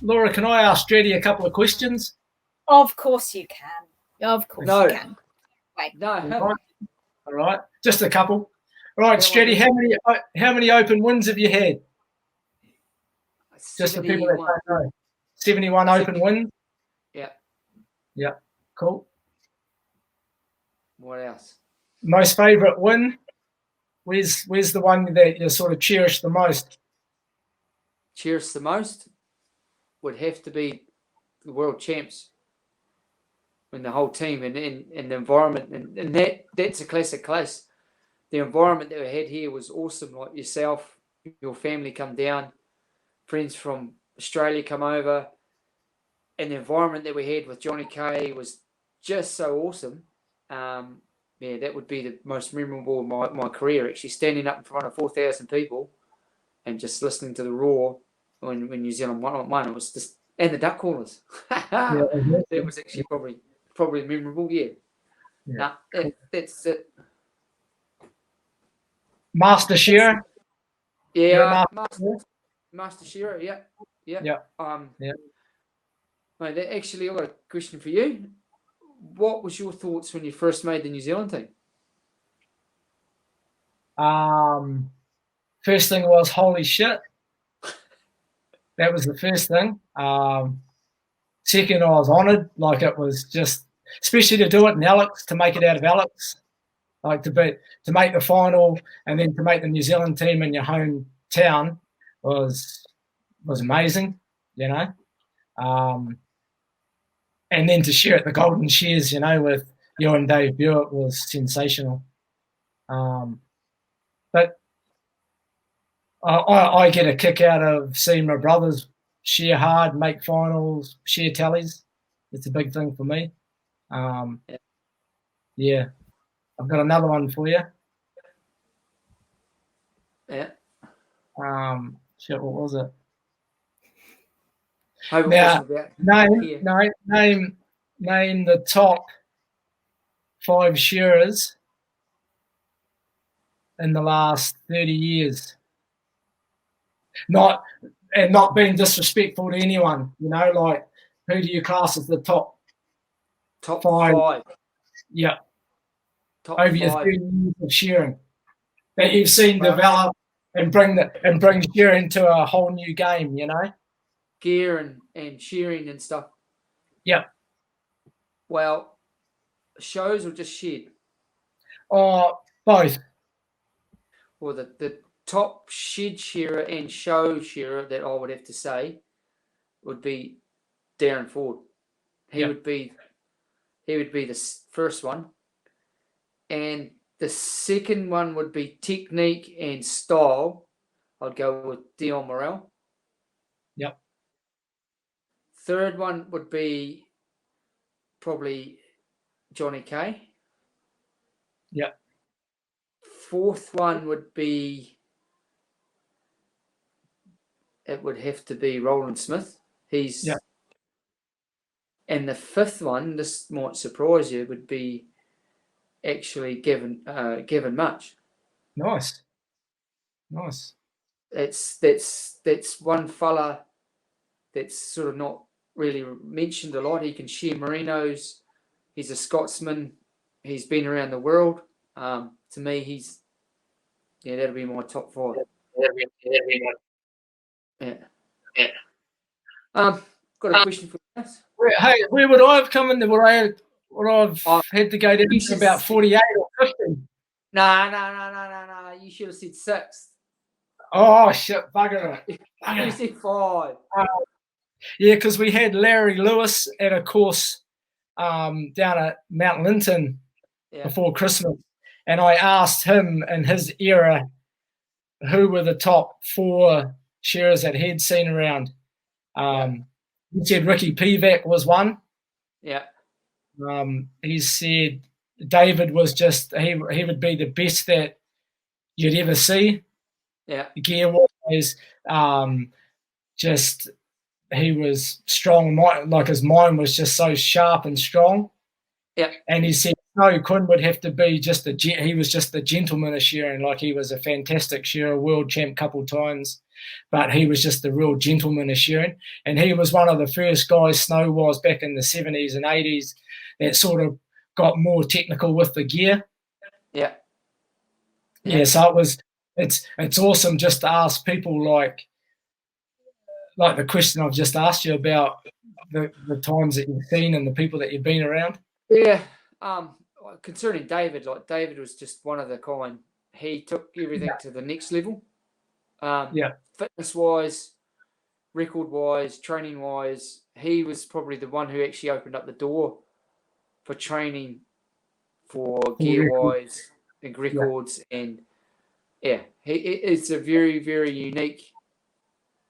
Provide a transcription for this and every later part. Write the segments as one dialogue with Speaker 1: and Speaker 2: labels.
Speaker 1: Laura, can I ask Stretty a couple of questions?
Speaker 2: Of course you can. Of course you can. Wait.
Speaker 3: No.
Speaker 1: All right. Just a couple. All right, Stretty, how many open wins have you had? Just for people that don't know. 71 open wins?
Speaker 3: Yeah.
Speaker 1: Yeah. Cool.
Speaker 3: What else?
Speaker 1: Most favourite win? Where's the one that you sort of cherish the most?
Speaker 3: Cherish the most would have to be the world champs. And the whole team and the environment and that's a classic case. The environment that we had here was awesome. Like yourself, your family come down, friends from Australia come over, and the environment that we had with Johnny K was just so awesome. Yeah, that would be the most memorable of my career, actually standing up in front of 4,000 people and just listening to the roar when New Zealand won. It was just, and the duck callers. That was actually probably memorable, yeah. Nah, that's it.
Speaker 1: Master Shearer?
Speaker 3: Yeah, Master Shearer, yeah.
Speaker 1: Yeah.
Speaker 3: Mate, actually, I've got a question for you. What was your thoughts when you first made the New Zealand team?
Speaker 1: First thing was, holy shit. That was the first thing. Second, I was honoured. Like, it was just, especially to do it in Alex, to make it out of Alex, like to make the final and then to make the New Zealand team in your hometown was amazing, you know. And then to share at the Golden Shears, you know, with you and Dave Buick was sensational. But I get a kick out of seeing my brothers share hard, make finals, share tallies. It's a big thing for me. Yeah. I've got another one for you.
Speaker 3: Yeah.
Speaker 1: Shit, what was it? Name the top 5 shearers in the last 30 years. Not being disrespectful to anyone, you know, like who do you class as the top 5? Yeah.
Speaker 3: Top
Speaker 1: over
Speaker 3: 5.
Speaker 1: your 30 years of shearing that you've seen develop and bring shearing to a whole new game, you know?
Speaker 3: Gear and shearing and stuff.
Speaker 1: Yeah.
Speaker 3: Well, shows or just shed?
Speaker 1: Both.
Speaker 3: Well, the top shed shearer and show shearer that I would have to say would be Darren Ford. He would be the first one. And the second one would be technique and style. I'd go with Dion Morel.
Speaker 1: Yep.
Speaker 3: Third one would be probably Johnny K.
Speaker 1: Yep.
Speaker 3: Fourth one would have to be Roland Smith.
Speaker 1: Yep.
Speaker 3: And the fifth one, this might surprise you, would be actually Gavin Much.
Speaker 1: Nice.
Speaker 3: That's one fella that's sort of not really mentioned a lot. He can shear merinos. He's a Scotsman. He's been around the world. To me, that'll be my top 5. Yeah. Got a question for you guys.
Speaker 1: Hey, where would I have come in? Would I've had to go down to about 48 or 50?
Speaker 3: No. You should have said 6.
Speaker 1: Oh, shit, bugger it.
Speaker 3: You said 5.
Speaker 1: Yeah, because we had Larry Lewis at a course down at Mount Linton before Christmas, and I asked him in his era who were the top 4 shearers that he'd seen around. He said Ricky Pivac was one. Yeah. He said David was just he would be the best that you'd ever see. Yeah. Gear was just he was strong. Like his mind was just so sharp and strong. Yeah. And he said Snow Quinn would have to be he was just a gentleman of shearing. Like, he was a fantastic shearer, world champ couple times, but he was just a real gentleman of shearing. And he was one of the first guys, Snow was, back in the 70s and 80s, that sort of got more technical with the gear.
Speaker 3: Yeah.
Speaker 1: So it's awesome just to ask people like the question I've just asked you about the times that you've seen and the people that you've been around.
Speaker 3: Yeah. Concerning David, like, David was just one of the kind. He took everything to the next level. Fitness-wise, record-wise, training-wise, he was probably the one who actually opened up the door for training, for gear-wise, and records. And it's a very, very unique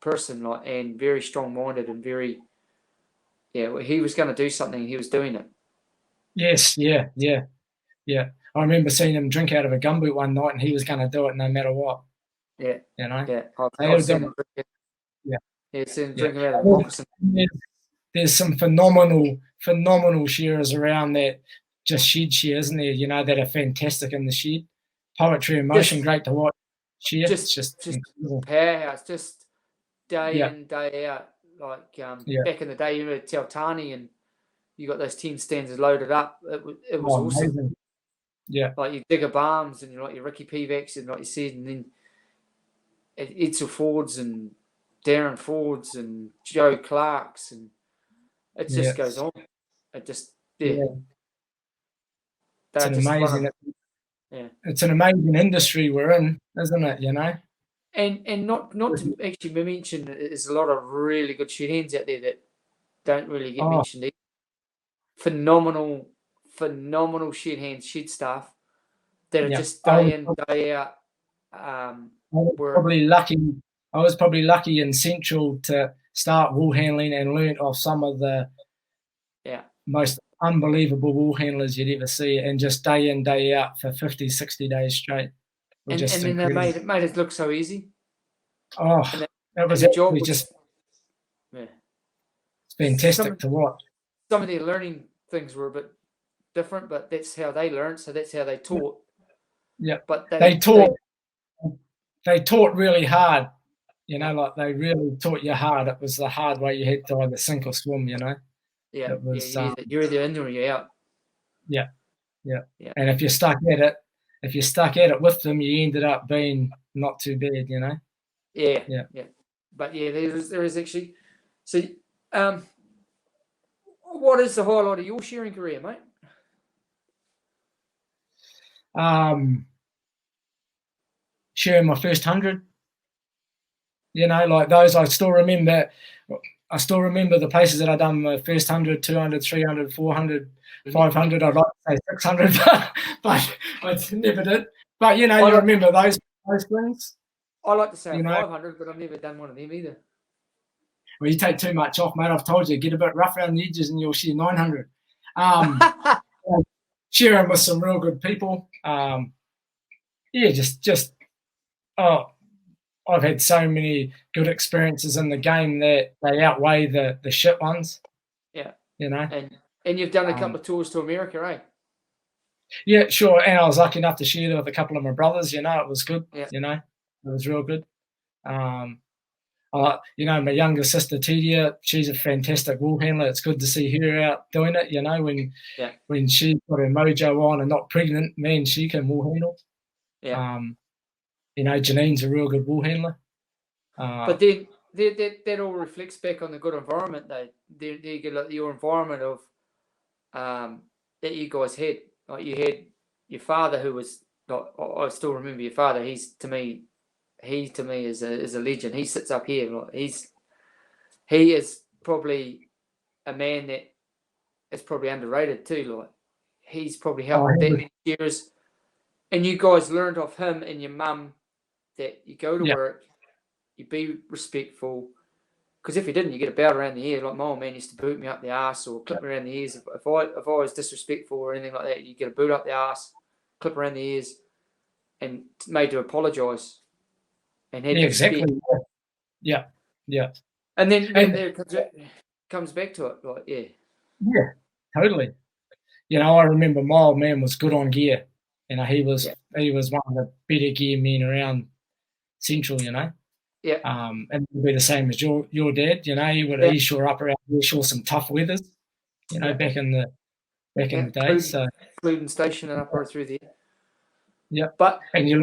Speaker 3: person, like, and very strong-minded, and very, he was going to do something, he was doing it.
Speaker 1: Yes, yeah. I remember seeing him drink out of a gumboot one night, and he was going to do it no matter what.
Speaker 3: Yeah,
Speaker 1: you know.
Speaker 3: Yeah, I've seen him drink it. Seen him drink out of a moccasin.
Speaker 1: There's some phenomenal shearers around that just shed shear, isn't there? You know, that are fantastic in the shed. Poetry in motion, great to watch. Shear, just
Speaker 3: powerhouse, just day in, day out. Like, back in the day, you were at Tautani and you got those 10 stands loaded up. It was awesome.
Speaker 1: Amazing. Yeah.
Speaker 3: Like your Digger Barnes and your Ricky Pivacs and like you said, and then Edsel Fords and Darren Fords and Joe Clarks, and it just goes on. It just
Speaker 1: It's an amazing. It's an amazing industry we're in, isn't it? You know.
Speaker 3: And not to actually mention, there's a lot of really good shed hands out there that don't really get mentioned either. Phenomenal shed hands, shed staff that are just day in, day out. I was probably lucky in Central to start wool handling and learn off some of the most unbelievable wool handlers you'd ever see, and just day in, day out for 50, 60 days straight. And then they made it look so easy.
Speaker 1: That was actually just it's fantastic to watch.
Speaker 3: Some of their learning things were a bit different, but that's how they learned, so that's how they taught.
Speaker 1: Yeah,
Speaker 3: but
Speaker 1: they taught really hard. You know, like they really taught you hard. It was the hard way. You had to either sink or swim. You know.
Speaker 3: Yeah, it was, you're either in or you're out. Yeah.
Speaker 1: And if you're stuck at it with them, you ended up being not too bad, you know.
Speaker 3: Yeah. But there is actually. So, what is the highlight of your shearing career, mate?
Speaker 1: Shearing my first 100. You know, like those, I still remember the places that I done my first 100, 200, 300, 400, 500. I'd like to say 600, but I never did. But, you know, you remember those things.
Speaker 3: I like to say 500, but I've never done one of them either.
Speaker 1: Well, you take too much off, mate. I've told you, get a bit rough around the edges and you'll shear 900. Shearing with some real good people. I've had so many good experiences in the game that they outweigh the shit ones. Yeah. You know.
Speaker 3: And you've done a couple of tours to America, eh?
Speaker 1: Yeah, sure. And I was lucky enough to share with a couple of my brothers, you know, it was good. Yeah. You know, it was real good. You know, my younger sister Tedia, she's a fantastic wool handler. It's good to see her out doing it, you know, when she's got her mojo on and not pregnant, man, she can wool handle. Yeah. You know, Janine's a real good wool handler.
Speaker 3: But then that all reflects back on the good environment, though. There you get like your environment of that you guys had. Like you had your father, who was. Like, I still remember your father. He to me is a legend. He sits up here. Like he is probably a man that is probably underrated too. Like he's probably helped that many years. And you guys learned off him and your mum that you go to work, you be respectful. Because if you didn't, you get a belt around the ear. Like my old man used to boot me up the ass or clip me around the ears. If I was disrespectful or anything like that, you get a boot up the ass, clip around the ears, and made to apologise. And had
Speaker 1: exactly. Yeah.
Speaker 3: And then it comes back to it, like Yeah,
Speaker 1: totally. you know, I remember my old man was good on gear. You know, he was one of the better gear men around Central, you know.
Speaker 3: Yeah.
Speaker 1: And it would be the same as your dad, you know, he sure up around here, sure some tough weathers, you know, back in the day. So
Speaker 3: Cluden Station and up right through there.
Speaker 1: Yeah.
Speaker 3: But
Speaker 1: and you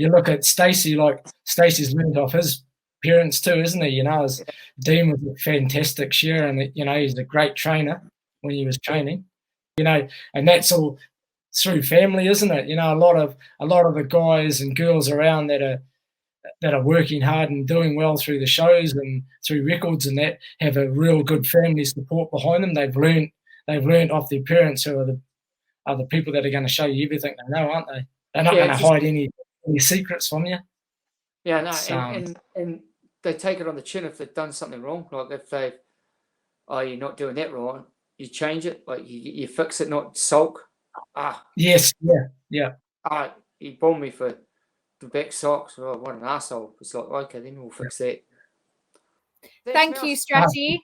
Speaker 1: look at Stacey, like Stacey's learned off his parents too, isn't he? You know, his Dean was a fantastic shearer, and you know, he's a great trainer when he was training. You know, and that's all through family, isn't it? You know, a lot of the guys and girls around that are working hard and doing well through the shows and through records and that have a real good family support behind them. They've learned off their parents, who are the people that are going to show you everything they know, aren't they? They're not going to hide any secrets from you.
Speaker 3: Yeah, no, and they take it on the chin if they've done something wrong. Like if you're not doing that right, you change it. Like you fix it, not sulk.
Speaker 1: Yes, yeah.
Speaker 3: He bombed me for the back socks. Oh, what an asshole! It's like, okay, then we'll fix that.
Speaker 2: Thank you, Stratty,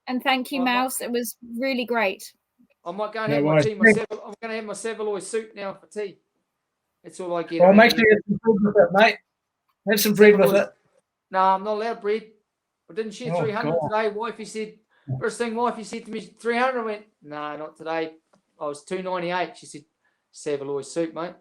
Speaker 2: and thank you, Mouse. It was really great.
Speaker 3: I might go and have my tea. I'm going to have my Savaloy soup now for tea. That's all I get.
Speaker 1: Well, make sure you have some bread with it, mate. Have some bread with it.
Speaker 3: No, I'm not allowed bread. I didn't share 300 today. Wifey said, first thing Wifey said to me, 300. I went, no, not today. I was 298. She said, Savaloy soup, mate.